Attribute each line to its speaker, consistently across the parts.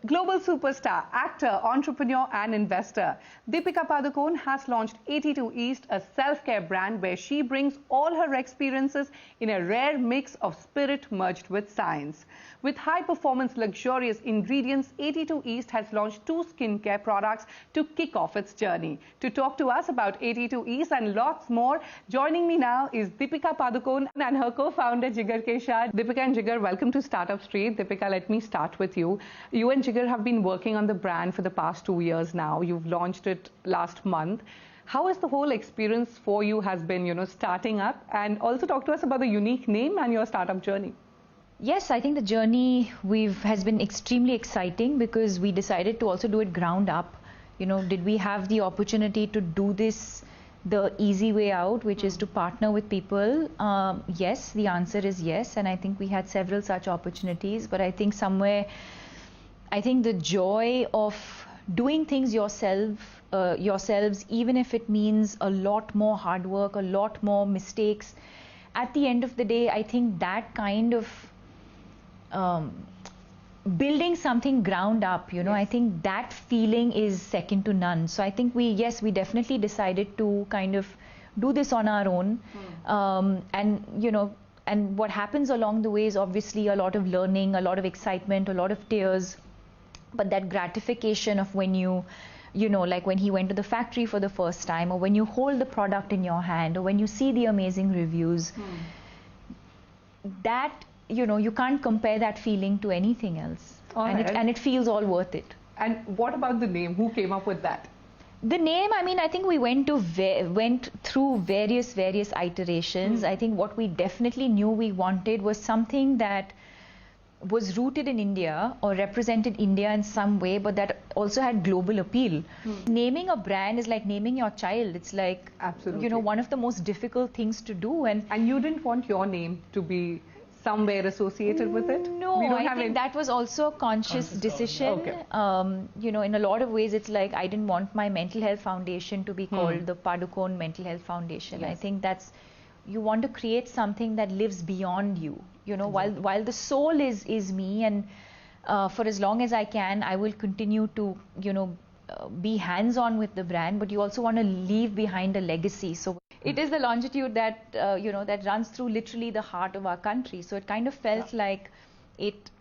Speaker 1: Global superstar, actor, entrepreneur and investor, Deepika Padukone has launched 82 East, a self-care brand where she brings all her experiences in a rare mix of spirit merged with science. With high-performance, luxurious ingredients, 82 East has launched 2 skincare products to kick off its journey. To talk to us about 82 East and lots more, joining me now is Deepika Padukone and her co-founder Jigar Shah. Deepika and Jigar, welcome to Startup Street. Deepika, let me start with you. You and Jigar have been working on the brand for the past 2 years now. You've launched it last month. How has the whole experience for you has been, starting up? And also talk to us about the unique name and your startup journey.
Speaker 2: Yes, I think the journey has been extremely exciting because we decided to also do it ground up. Did we have the opportunity to do this the easy way out, which is to partner with people? Yes, the answer is yes, and I think we had several such opportunities. But I think the joy of doing things yourselves, even if it means a lot more hard work, a lot more mistakes, at the end of the day, I think that kind of building something ground up,
Speaker 1: Yes.
Speaker 2: I think that feeling is second to none. So I think we definitely decided to kind of do this on our own. And what happens along the way is obviously a lot of learning, a lot of excitement, a lot of tears. But that gratification of when like when he went to the factory for the first time, or when you hold the product in your hand, or when you see the amazing reviews, that, you can't compare that feeling to anything else. And it feels all worth it.
Speaker 1: And what about the name? Who came up with that?
Speaker 2: The name, I think we went through various iterations. I think what we definitely knew we wanted was something that was rooted in India or represented India in some way, but that also had global appeal. Naming a brand is like naming your child. It's like,
Speaker 1: absolutely,
Speaker 2: one of the most difficult things to do. And
Speaker 1: you didn't want your name to be somewhere associated with it?
Speaker 2: No, I think that was also a conscious decision.
Speaker 1: Okay.
Speaker 2: In a lot of ways, it's like I didn't want my mental health foundation to be called the Padukone Mental Health Foundation.
Speaker 1: Yes.
Speaker 2: I think you want to create something that lives beyond you. While the soul is me, and for as long as I can, I will continue to, be hands-on with the brand, but you also want to leave behind a legacy. So it is the longitude that, that runs through literally the heart of our country. So it kind of felt like it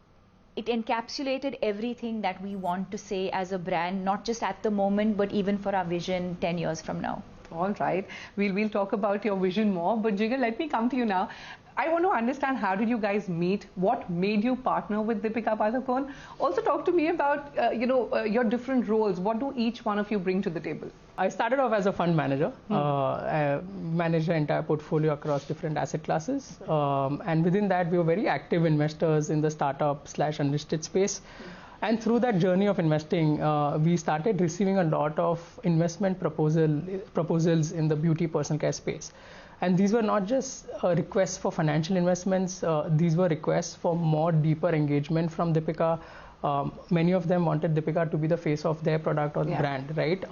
Speaker 2: encapsulated everything that we want to say as a brand, not just at the moment, but even for our vision 10 years from now.
Speaker 1: All right. We'll talk about your vision more. But Jigar, let me come to you now. I want to understand, how did you guys meet? What made you partner with Deepika Padukone? Also talk to me about, your different roles. What do each one of you bring to the table?
Speaker 3: I started off as a fund manager. I managed the entire portfolio across different asset classes. And within that, we were very active investors in the startup/unlisted space. And through that journey of investing, we started receiving a lot of investment proposals in the beauty personal care space. And these were not just requests for financial investments, these were requests for more deeper engagement from Deepika. Many of them wanted Deepika to be the face of their product or the brand, right?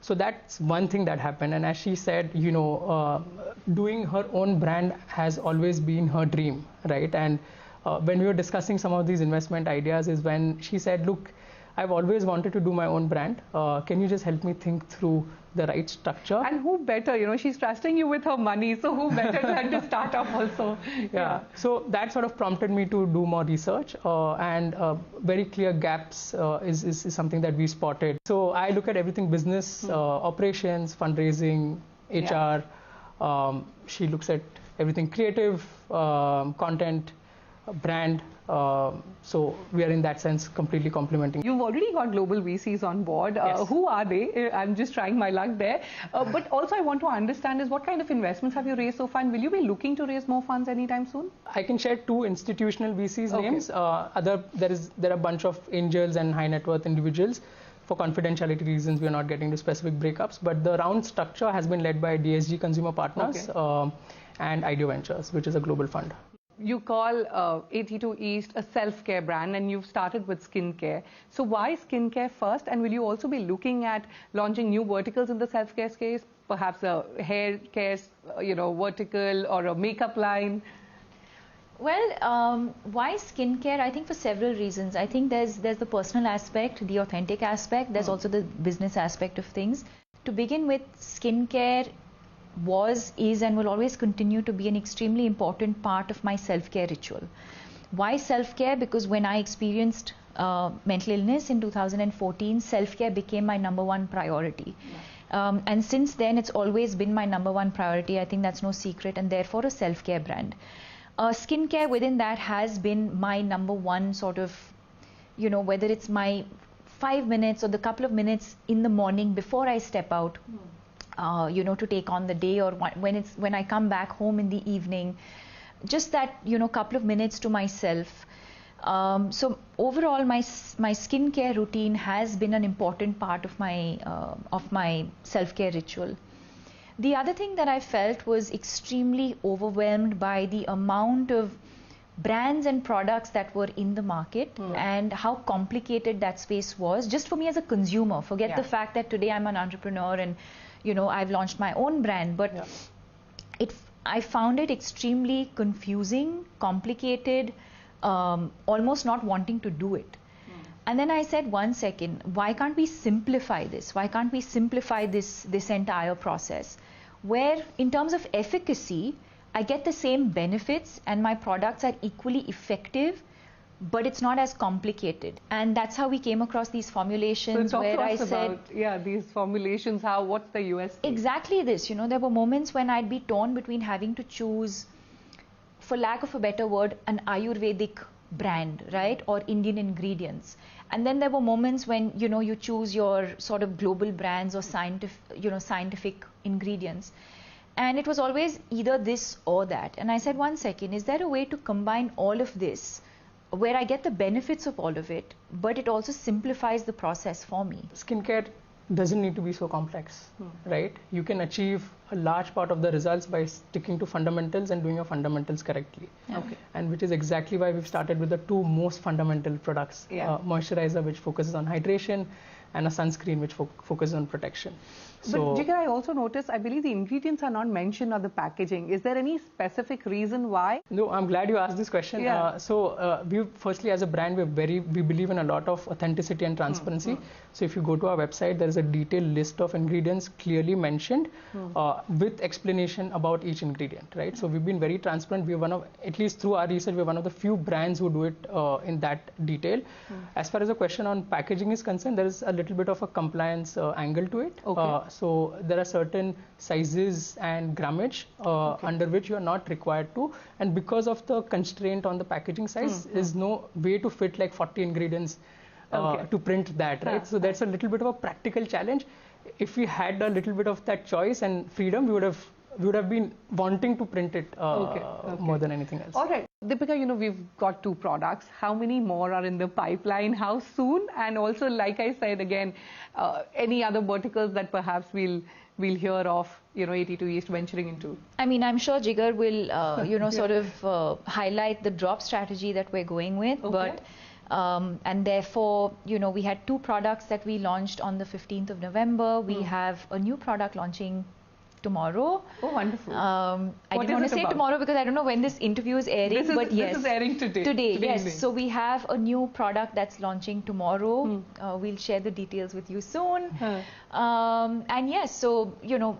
Speaker 3: So that's one thing that happened. And as she said, doing her own brand has always been her dream, right? And when we were discussing some of these investment ideas is when she said, look, I've always wanted to do my own brand. Can you just help me think through the right structure?
Speaker 1: And who better, she's trusting you with her money, so who better to help the startup also?
Speaker 3: Yeah, so that sort of prompted me to do more research, and very clear gaps is something that we spotted. So I look at everything business, operations, fundraising, HR. She looks at everything creative, content, brand. So we are in that sense completely complementing.
Speaker 1: You've already got global VCs on board.
Speaker 3: Yes.
Speaker 1: Who are they? I'm just trying my luck there. But also I want to understand is what kind of investments have you raised so far, and will you be looking to raise more funds anytime soon?
Speaker 3: I can share 2 institutional VCs names. There are a bunch of angels and high net worth individuals. For confidentiality reasons, we are not getting to specific breakups, but the round structure has been led by DSG Consumer Partners and Ideo Ventures, which is a global fund.
Speaker 1: You call 82 East a self-care brand, and you've started with skincare. So why skincare first? And will you also be looking at launching new verticals in the self-care space? Perhaps a hair care, vertical, or a makeup line?
Speaker 2: Well, why skincare? I think for several reasons. I think there's the personal aspect, the authentic aspect. There's also the business aspect of things. To begin with, skincare was, is, and will always continue to be an extremely important part of my self-care ritual. Why self-care? Because when I experienced mental illness in 2014, self-care became my #1 priority. And since then, it's always been my #1 priority. I think that's no secret, and therefore a self-care brand. Skincare within that has been my #1 sort of, whether it's my 5 minutes or the couple of minutes in the morning before I step out, to take on the day, or when I come back home in the evening, just that, couple of minutes to myself. So overall, my skincare routine has been an important part of my self-care ritual. The other thing that I felt was extremely overwhelmed by the amount of brands and products that were in the market and how complicated that space was just for me as a consumer. Forget the fact that today I'm an entrepreneur and I've launched my own brand, but I found it extremely confusing, complicated, almost not wanting to do it. And then I said, 1 second, why can't we simplify this? Why can't we simplify this entire process? Where in terms of efficacy, I get the same benefits and my products are equally effective, but it's not as complicated. And that's how we came across these formulations,
Speaker 1: so
Speaker 2: where I said,
Speaker 1: about, these formulations, what's the USP?
Speaker 2: Exactly this, there were moments when I'd be torn between having to choose, for lack of a better word, an Ayurvedic brand, right, or Indian ingredients. And then there were moments when, you choose your sort of global brands or scientific ingredients. And it was always either this or that. And I said, 1 second, is there a way to combine all of this where I get the benefits of all of it, but it also simplifies the process for me?
Speaker 3: Skincare doesn't need to be so complex, right? You can achieve a large part of the results by sticking to fundamentals and doing your fundamentals correctly.
Speaker 1: Okay.
Speaker 3: And which is exactly why we've started with the 2 most fundamental products, moisturizer, which focuses on hydration, and a sunscreen, which focuses on protection.
Speaker 1: But Jigar, I also noticed, I believe the ingredients are not mentioned on the packaging. Is there any specific reason why?
Speaker 3: No, I'm glad you asked this question. We firstly, as a brand, we believe in a lot of authenticity and transparency. So if you go to our website, there is a detailed list of ingredients clearly mentioned with explanation about each ingredient, right? So we've been very transparent. We're one of, at least through our research, we're one of the few brands who do it in that detail. As far as the question on packaging is concerned, there is a little bit of a compliance angle to it. So there are certain sizes and grammage under which you are not required to, and because of the constraint on the packaging size, is no way to fit like 40 ingredients to print that, right? So that's a little bit of a practical challenge. If we had a little bit of that choice and freedom, we would have been wanting to print it more than anything else.
Speaker 1: All right, Deepika, we've got 2 products. How many more are in the pipeline? How soon? And also, like I said again, any other verticals that perhaps we'll hear of, 82 East venturing into?
Speaker 2: I mean, I'm sure Jigar will, sort of highlight the drop strategy that we're going with, but. And therefore, we had 2 products that we launched on the 15th of November. We have a new product launching tomorrow.
Speaker 1: Oh, wonderful.
Speaker 2: I didn't want to say tomorrow because I don't know when this interview is airing, but yes.
Speaker 1: This is airing today.
Speaker 2: Today, yes. Evening. So we have a new product that's launching tomorrow. We'll share the details with you soon. And yes, so,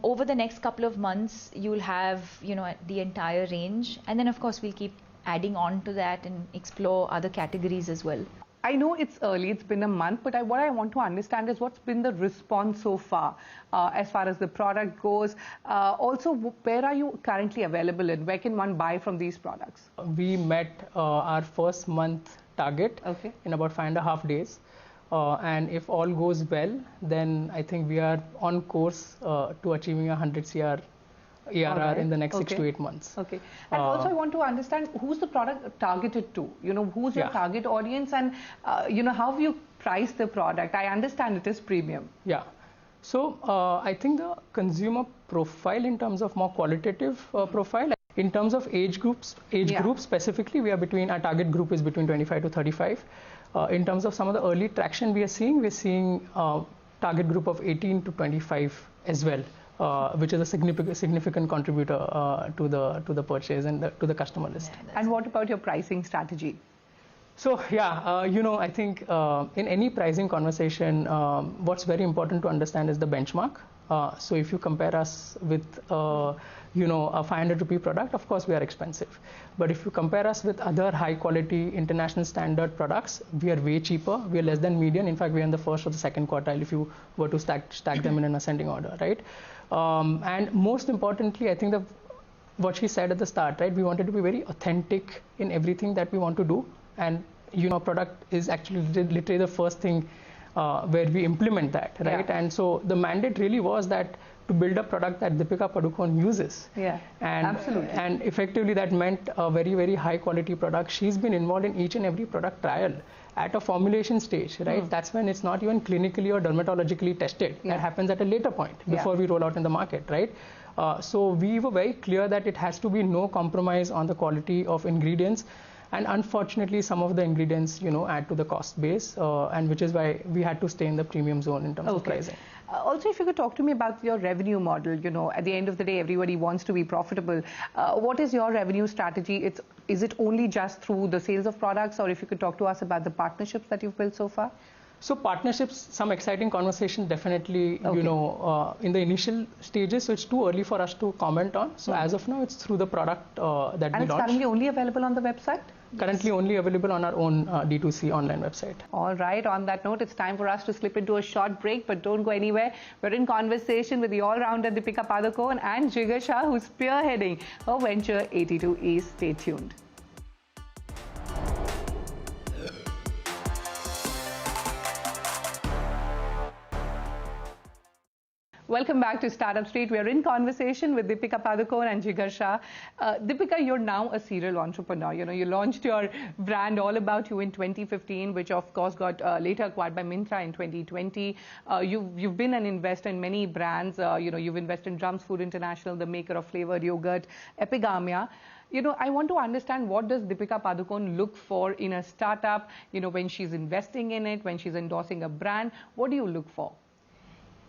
Speaker 2: over the next couple of months, you'll have, the entire range. And then, of course, we'll keep adding on to that and explore other categories as well.
Speaker 1: I know it's early, it's been a month, but what I want to understand is what's been the response so far as the product goes. Also, where are you currently available in? Where can one buy from these products?
Speaker 3: We met our first month target in about 5.5 days. And if all goes well, then I think we are on course to achieving 100 CR ARR in the next 6 to 8 months.
Speaker 1: Okay. And also I want to understand who's the product targeted to? Who's your target audience, and how have you priced the product? I understand it is premium.
Speaker 3: Yeah. So I think the consumer profile in terms of more qualitative profile, in terms of age groups specifically, our target group is between 25 to 35. In terms of some of the early traction we're seeing target group of 18 to 25 as well. which is a significant contributor to the purchase and to the customer list.
Speaker 1: And what about your pricing strategy?
Speaker 3: So yeah, I think in any pricing conversation, what's very important to understand is the benchmark. So if you compare us with a 500 rupee product, of course we are expensive. But if you compare us with other high quality international standard products, we are way cheaper. We are less than median. In fact, we are in the first or the second quartile if you were to stack them in an ascending order, right? And most importantly, I think what she said at the start, right? We wanted to be very authentic in everything that we want to do. And product is actually literally the first thing where we implement that, right?
Speaker 1: Yeah.
Speaker 3: And so the mandate really was that to build a product that Deepika Padukone uses.
Speaker 1: Yeah, absolutely.
Speaker 3: And effectively that meant a very, very high quality product. She's been involved in each and every product trial at a formulation stage, right? That's when it's not even clinically or dermatologically tested.
Speaker 1: Yeah.
Speaker 3: That happens at a later point before we roll out in the market, right? So we were very clear that it has to be no compromise on the quality of ingredients. And unfortunately, some of the ingredients, add to the cost base, and which is why we had to stay in the premium zone in terms of pricing.
Speaker 1: Also, if you could talk to me about your revenue model, at the end of the day, everybody wants to be profitable. What is your revenue strategy? Is it only just through the sales of products, or if you could talk to us about the partnerships that you've built so far?
Speaker 3: So partnerships, some exciting conversation definitely, in the initial stages. So it's too early for us to comment on. So as of now, it's through the product that we launched.
Speaker 1: And it's currently only available on the website?
Speaker 3: Currently only available on our own D2C online website. All
Speaker 1: right. On that note, it's time for us to slip into a short break, but don't go anywhere. We're in conversation with the all-rounder Deepika Padukone and Jigar Shah, who's spearheading her venture 82 East. Stay tuned. Welcome back to Startup Street. We are in conversation with Deepika Padukone and Jigar Shah. Deepika, you're now a serial entrepreneur. You launched your brand All About You in 2015, which of course got later acquired by Myntra in 2020. You've been an investor in many brands. You've invested in Drums Food International, the maker of flavored yogurt, Epigamia. I want to understand, what does Deepika Padukone look for in a startup? When she's investing in it, when she's endorsing a brand, what do you look for?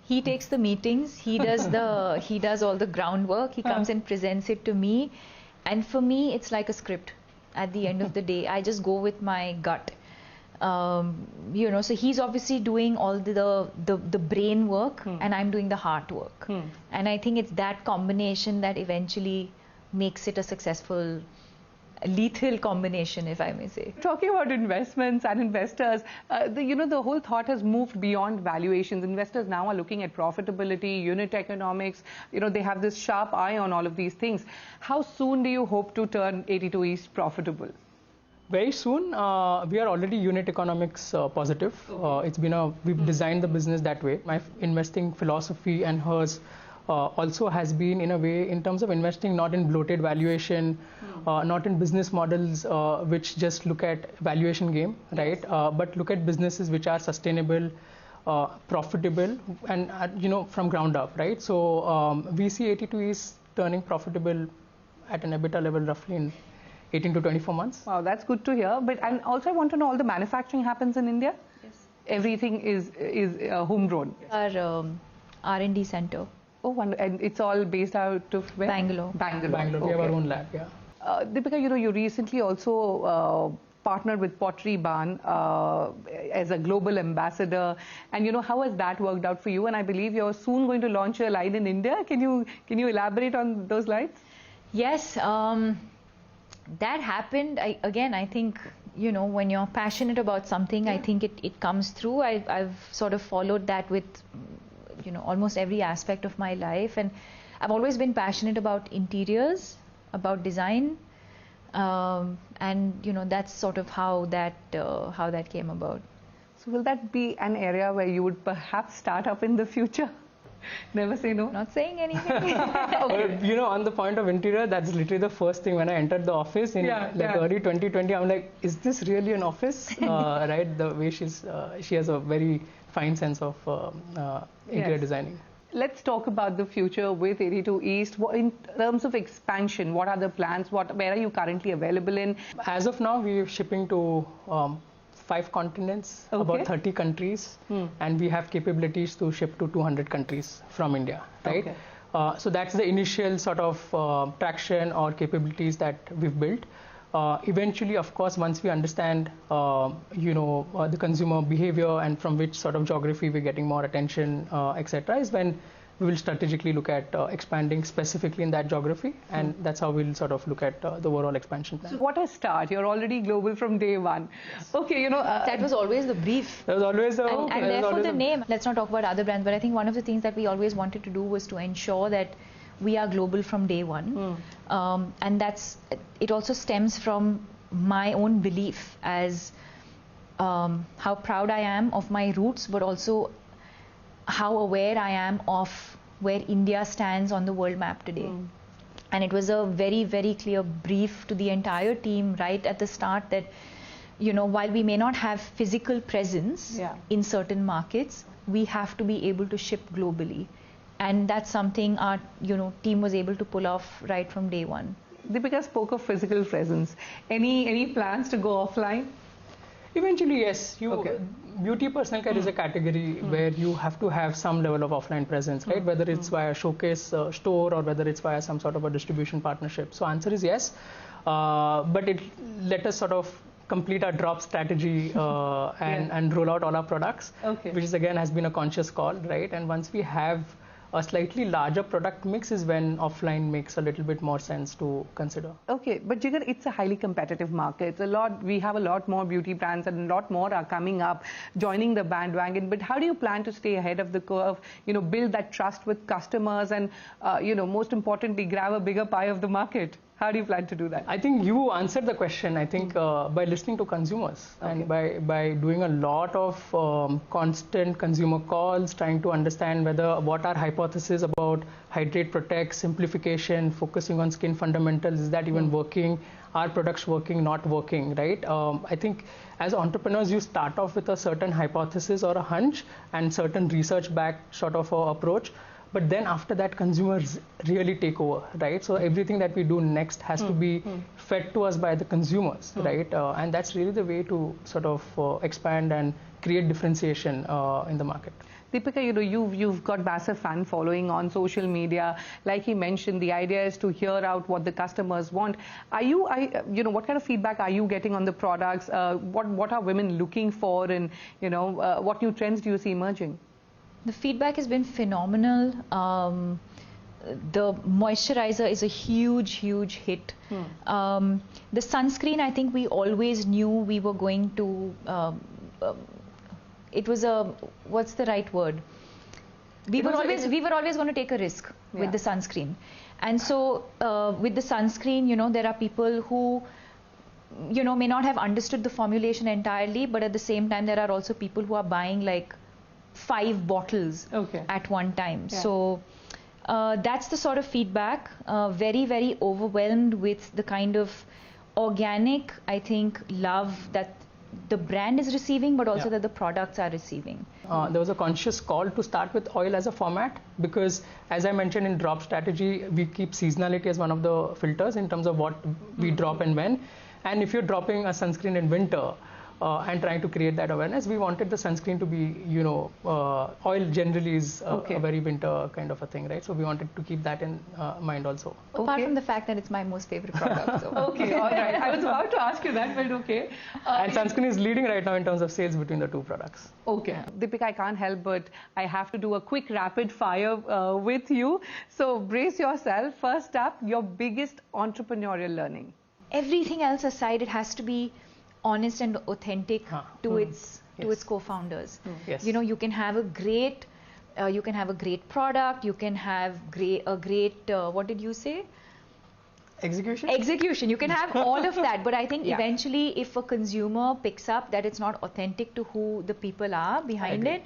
Speaker 2: He takes the meetings, he does all the groundwork, he comes and presents it to me, and for me it's like a script. At the end of the day, I just go with my gut. So he's obviously doing all the brain work, and I'm doing the heart work. And I think it's that combination that eventually makes it a successful, lethal combination, if I may say.
Speaker 1: Talking about investments and investors, the whole thought has moved beyond valuations. Investors now are looking at profitability, unit economics. They have this sharp eye on all of these things. How soon do you hope to turn 82 East profitable?
Speaker 3: Very soon. We are already unit economics positive. We've designed the business that way. My investing philosophy and hers also has been, in a way, in terms of investing not in bloated valuation, not in business models which just look at valuation game, right? But look at businesses which are sustainable, profitable, and from ground up, right? So we see 82 is turning profitable at an EBITDA level roughly in 18 to 24 months.
Speaker 1: Wow, that's good to hear. And also I want to know, all the manufacturing happens in India?
Speaker 2: Yes.
Speaker 1: Everything is homegrown?
Speaker 2: Our R&D center.
Speaker 1: Oh, and it's all based out of where?
Speaker 2: Bangalore.
Speaker 3: Bangalore. We have our own lab, yeah.
Speaker 1: Deepika, you recently also partnered with Pottery Barn as a global ambassador. And how has that worked out for you? And I believe you're soon going to launch a line in India. Can you elaborate on those lines?
Speaker 2: Yes, that happened. I think, when you're passionate about something, I think it comes through. I've sort of followed that with almost every aspect of my life, and I've always been passionate about interiors, about design, and that's sort of how that came about.
Speaker 1: So will that be an area where you would perhaps start up in the future? Never say no.
Speaker 2: Not saying anything.
Speaker 1: Okay.
Speaker 3: On the point of interior, that's literally the first thing when I entered the office in early 2020. I'm like, is this really an office? Right? The way she has a very fine sense of interior designing.
Speaker 1: Let's talk about the future with 82 East. In terms of expansion, what are the plans? Where are you currently available in?
Speaker 3: As of now, we're shipping to 5 continents, about 30 countries, and we have capabilities to ship to 200 countries from India, right? So that's the initial sort of traction or capabilities that we've built. Eventually, of course, once we understand, the consumer behavior and from which sort of geography we're getting more attention, etc., is when we will strategically look at expanding specifically in that geography, and that's how we'll sort of look at the overall expansion plan.
Speaker 1: So what a start. You're already global from day one. Yes. Okay,
Speaker 2: that was always the brief.
Speaker 3: That was always the...
Speaker 2: And therefore the name. Let's not talk about other brands, but I think one of the things that we always wanted to do was to ensure that we are global from day one. And it also stems from my own belief as how proud I am of my roots, but also how aware I am of where India stands on the world map today. And it was a very, very clear brief to the entire team right at the start that, while we may not have physical presence in certain markets, we have to be able to ship globally. And that's something our team was able to pull off right from day one.
Speaker 1: Deepika spoke of physical presence. Any plans to go offline?
Speaker 3: Eventually, yes. Beauty personal care is a category where you have to have some level of offline presence, right? Whether it's via showcase store or whether it's via some sort of a distribution partnership. So answer is yes. But let us sort of complete our drop strategy and roll out all our products, which is again has been a conscious call, right? And once we have a slightly larger product mix is when offline makes a little bit more sense to consider.
Speaker 1: Okay, but Jigar, it's a highly competitive market. We have a lot more beauty brands and a lot more are coming up, joining the bandwagon. But how do you plan to stay ahead of the curve, build that trust with customers and, most importantly, grab a bigger pie of the market? How do you plan to do that?
Speaker 3: I think you answered the question, I think, by listening to consumers and by doing a lot of constant consumer calls, trying to understand what our hypothesis about hydrate, protect, simplification, focusing on skin fundamentals, is that even working? Are products working, not working, right? I think as entrepreneurs, you start off with a certain hypothesis or a hunch and certain research-backed sort of approach. But then after that, consumers really take over, right? So everything that we do next has to be fed to us by the consumers, right? And that's really the way to sort of expand and create differentiation in the market.
Speaker 1: Deepika, you've got massive fan following on social media. Like he mentioned, the idea is to hear out what the customers want. What kind of feedback are you getting on the products? What are women looking for, and what new trends do you see emerging?
Speaker 2: The feedback has been phenomenal. The moisturizer is a huge, huge hit. The sunscreen, I think we always knew we were going to, it was what's the right word? We were always going to take a risk with the sunscreen. And so with the sunscreen, there are people who, may not have understood the formulation entirely, but at the same time, there are also people who are buying like 5 bottles at one time. So that's the sort of feedback, very, very overwhelmed with the kind of organic, I think, love that the brand is receiving, but also that the products are receiving.
Speaker 3: There was a conscious call to start with oil as a format because, as I mentioned in drop strategy, we keep seasonality as one of the filters in terms of what we drop and when. And if you're dropping a sunscreen in winter, and trying to create that awareness, we wanted the sunscreen to be, oil generally is a very winter kind of a thing, right? So we wanted to keep that in mind also.
Speaker 2: Apart from the fact that it's my most favorite product. So.
Speaker 1: Okay, all right. I was about to ask you that, but okay.
Speaker 3: And sunscreen is leading right now in terms of sales between the two products.
Speaker 1: Okay. Deepika, I can't help but I have to do a quick rapid fire with you. So brace yourself. First up, your biggest entrepreneurial learning.
Speaker 2: Everything else aside, it has to be honest and authentic to its co-founders.
Speaker 3: Yes.
Speaker 2: You can have a great product, you can have a great what did you say? Execution. You can have all of that, but I think eventually if a consumer picks up that it's not authentic to who the people are behind it,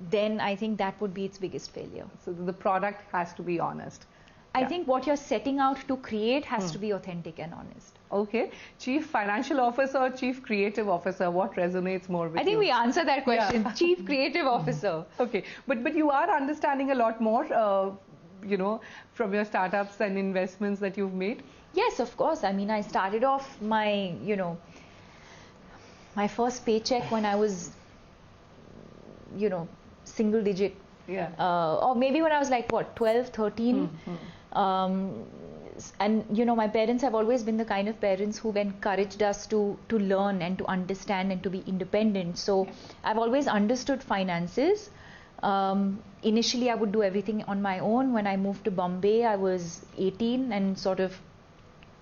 Speaker 2: then I think that would be its biggest failure.
Speaker 1: So the product has to be honest.
Speaker 2: I think what you're setting out to create has to be authentic and honest.
Speaker 1: Okay. Chief Financial Officer or Chief Creative Officer, what resonates more with you?
Speaker 2: I think we answered that question. Chief Creative Officer.
Speaker 1: Okay. But you are understanding a lot more, from your startups and investments that you've made?
Speaker 2: Yes, of course. I mean, I started off my, my first paycheck when I was, single digit. Or maybe when I was like, what, 12, 13. And you know, my parents have always been the kind of parents who've encouraged us to learn and to understand and to be independent. So I've always understood finances. Initially I would do everything on my own. When I moved to Bombay, I was 18 and sort of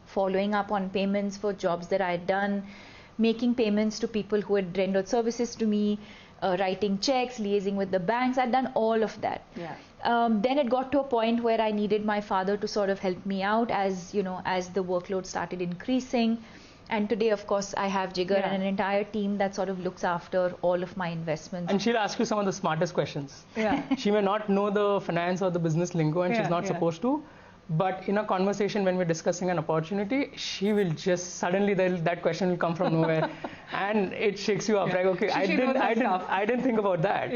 Speaker 2: following up on payments for jobs that I had done, making payments to people who had rendered services to me, writing checks, liaising with the banks. I'd done all of that. Then it got to a point where I needed my father to sort of help me out as, you know, as the workload started increasing. And today, of course, I have Jigar and an entire team that sort of looks after all of my investments.
Speaker 3: And she'll ask you some of the smartest questions. She may not know the finance or the business lingo, and she's not supposed to. But in a conversation when we're discussing an opportunity, she will just suddenly that question will come from nowhere, and it shakes you up. Like, okay, I didn't think about that.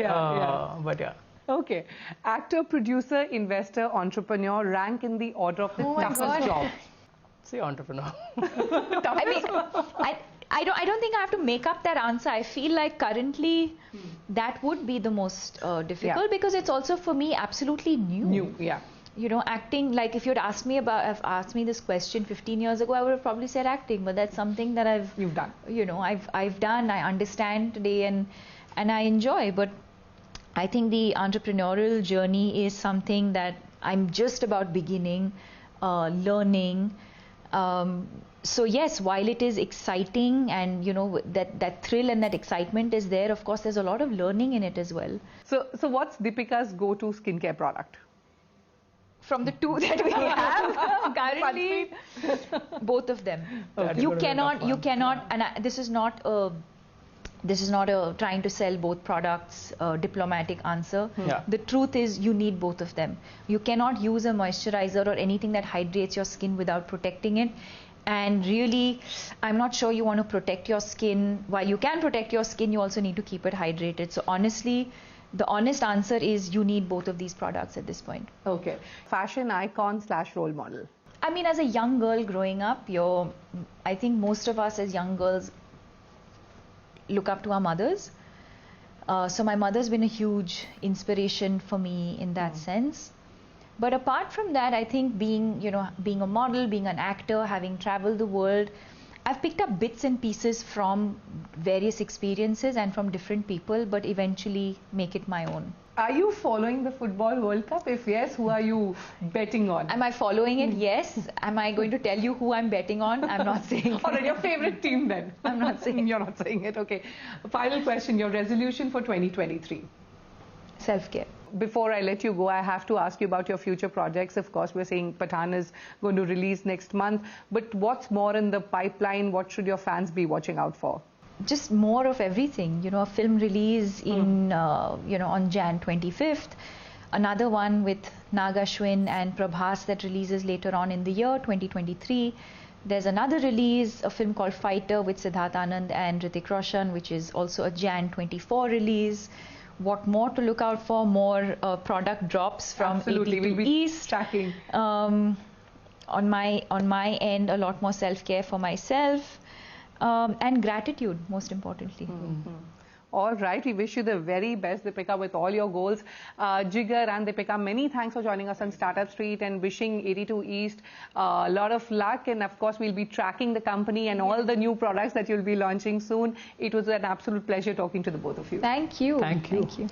Speaker 3: But yeah.
Speaker 1: Okay, actor, producer, investor, entrepreneur, rank in the order of the toughest job.
Speaker 3: Say entrepreneur.
Speaker 2: I mean, I don't think I have to make up that answer. I feel like currently that would be the most difficult because it's also for me absolutely new. You know, acting, like if you'd asked me this question 15 years ago, I would have probably said acting, but that's something that
Speaker 1: you've done.
Speaker 2: You know, I've done, I understand today and I enjoy. But I think the entrepreneurial journey is something that I'm just about beginning, learning. So yes, while it is exciting and you know that thrill and that excitement is there, of course there's a lot of learning in it as well.
Speaker 1: So what's Deepika's go-to skincare product?
Speaker 2: From the two that we have currently, both of them. You cannot, and this is not a trying to sell both products diplomatic answer. The truth is you need both of them. You cannot use a moisturizer or anything that hydrates your skin without protecting it. And really, I'm not sure you want to protect your skin. While you can protect your skin, you also need to keep it hydrated. So honestly, the honest answer is you need both of these products at this point.
Speaker 1: Okay. Fashion icon / role model.
Speaker 2: I mean, as a young girl growing up, I think most of us as young girls look up to our mothers. So my mother's been a huge inspiration for me in that sense. But apart from that, I think being a model, being an actor, having traveled the world, I've picked up bits and pieces from various experiences and from different people, but eventually make it my own.
Speaker 1: Are you following the Football World Cup? If yes, who are you betting on?
Speaker 2: Am I following it? Yes. Am I going to tell you who I'm betting on? I'm not saying.
Speaker 1: All right, your favorite team then?
Speaker 2: I'm not saying.
Speaker 1: You're not saying it. Okay. Final question, your resolution for 2023?
Speaker 2: Self-care.
Speaker 1: Before I let you go, I have to ask you about your future projects. Of course, we're saying Pathaan is going to release next month. But what's more in the pipeline? What should your fans be watching out for?
Speaker 2: Just more of everything. You know, a film release in, on Jan 25th. Another one with Nag Ashwin and Prabhas that releases later on in the year, 2023. There's another release, a film called Fighter with Siddharth Anand and Hrithik Roshan, which is also a Jan 24 release. What more to look out for? More product drops from
Speaker 1: we'll be
Speaker 2: East.
Speaker 1: Tracking.
Speaker 2: On my end, a lot more self-care for myself and gratitude, most importantly.
Speaker 1: All right, we wish you the very best, Deepika, with all your goals. Jigar and Deepika, many thanks for joining us on Startup Street and wishing 82 East a lot of luck. And of course, we'll be tracking the company and all the new products that you'll be launching soon. It was an absolute pleasure talking to the both of you.
Speaker 2: Thank you.
Speaker 3: Thank you.
Speaker 2: Thank you.